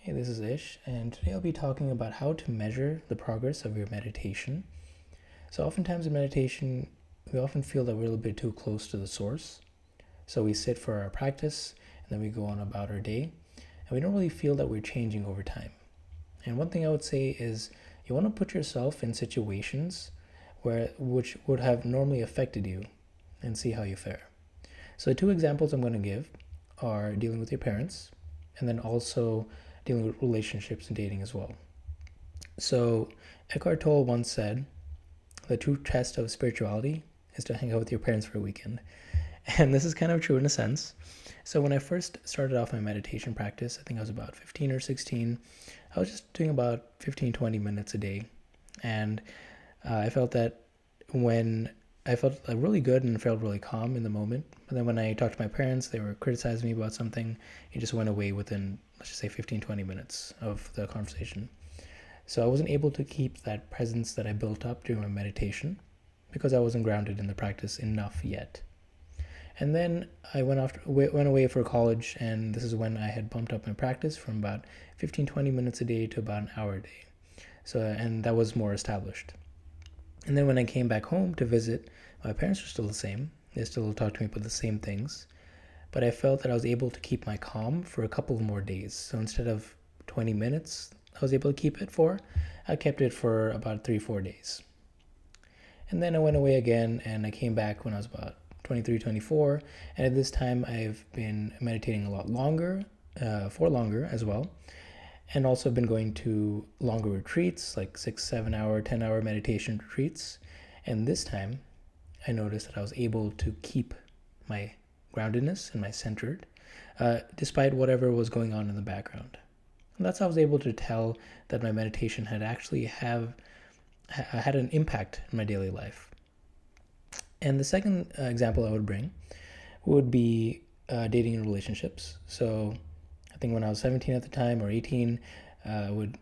Hey, this is Ish, and today I'll be talking about how to measure the progress of your meditation. So, oftentimes in meditation, we often feel that we're a little bit too close to the source. So, we sit for our practice and then we go on about our day, and we don't really feel that we're changing over time. And one thing I would say is you want to put yourself in situations which would have normally affected you and see how you fare. So, the two examples I'm going to give are dealing with your parents and then also dealing with relationships and dating as well. So, Eckhart Tolle once said, the true test of spirituality is to hang out with your parents for a weekend. And this is kind of true in a sense. So, when I first started off my meditation practice, I think I was about 15 or 16, I was just doing about 15, 20 minutes a day. And I felt that when I felt really good and felt really calm in the moment. But then when I talked to my parents, they were criticizing me about something. It just went away within, let's just say, 15, 20 minutes of the conversation. So I wasn't able to keep that presence that I built up during my meditation because I wasn't grounded in the practice enough yet. And then I went away for college, and this is when I had bumped up my practice from about 15, 20 minutes a day to about an hour a day. So, and that was more established. And then when I came back home to visit, my parents were still the same. They still talked to me about the same things. But I felt that I was able to keep my calm for a couple more days. So instead of 20 minutes I was able to keep it for, I kept it for about 3-4 days. And then I went away again, and I came back when I was about 23, 24. And at this time, I've been meditating a lot longer, for longer as well. And also been going to longer retreats, like 6, 7 hour, 10-hour meditation retreats. And this time, I noticed that I was able to keep my groundedness and my centered, despite whatever was going on in the background. And that's how I was able to tell that my meditation had actually had an impact in my daily life. And the second example I would bring would be dating and relationships. So I think when I was 17 at the time or 18, I would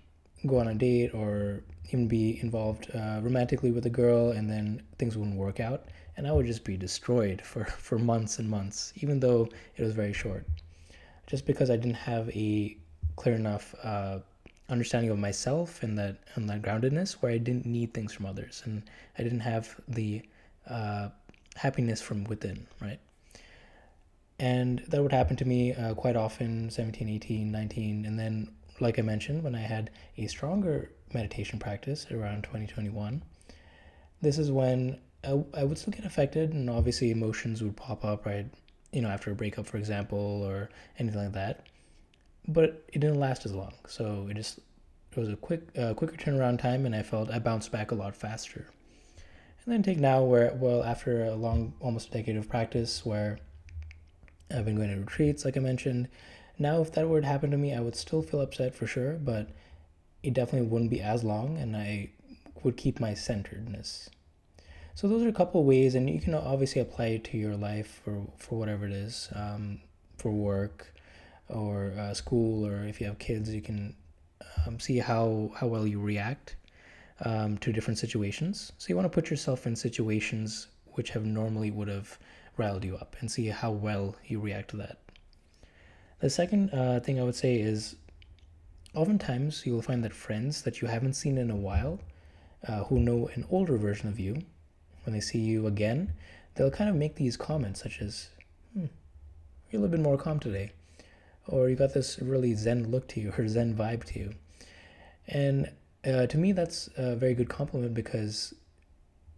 go on a date or even be involved romantically with a girl, and then things wouldn't work out. And I would just be destroyed for months and months, even though it was very short. Just because I didn't have a clear enough understanding of myself and that groundedness where I didn't need things from others. And I didn't have the happiness from within, right? And that would happen to me quite often, 17, 18, 19. And then, like I mentioned, when I had a stronger meditation practice around 2021, this is when I would still get affected, and obviously emotions would pop up, right? After a breakup, for example, or anything like that. But it didn't last as long. So it was a quicker turnaround time, and I bounced back a lot faster. And then take now after a long, almost a decade of practice where I've been going to retreats, like I mentioned. Now, if that were to happen to me, I would still feel upset for sure, but it definitely wouldn't be as long, and I would keep my centeredness. So those are a couple of ways, and you can obviously apply it to your life for whatever it is, for work or school, or if you have kids, you can see how well you react to different situations. So you want to put yourself in situations which have normally would have riled you up and see how well you react to that. The second thing I would say is oftentimes you'll find that friends that you haven't seen in a while, who know an older version of you, when they see you again, they'll kind of make these comments such as, you're a little bit more calm today, or you got this really zen look to you or zen vibe to you. And to me, that's a very good compliment because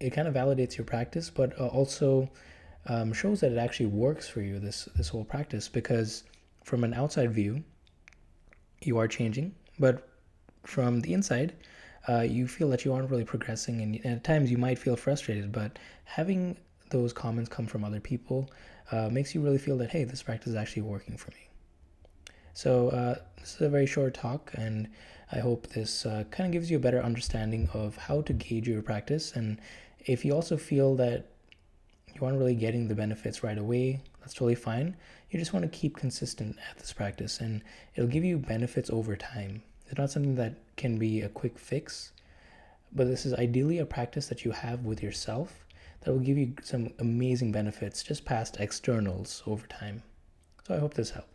it kind of validates your practice, but also shows that it actually works for you, this whole practice, because from an outside view, you are changing, but from the inside, you feel that you aren't really progressing, and at times you might feel frustrated, but having those comments come from other people makes you really feel that, hey, this practice is actually working for me. So this is a very short talk, and I hope this kind of gives you a better understanding of how to gauge your practice. And if you also feel that you aren't really getting the benefits right away, that's totally fine. You just want to keep consistent at this practice, and it'll give you benefits over time. It's not something that can be a quick fix, but this is ideally a practice that you have with yourself that will give you some amazing benefits just past externals over time. So I hope this helps.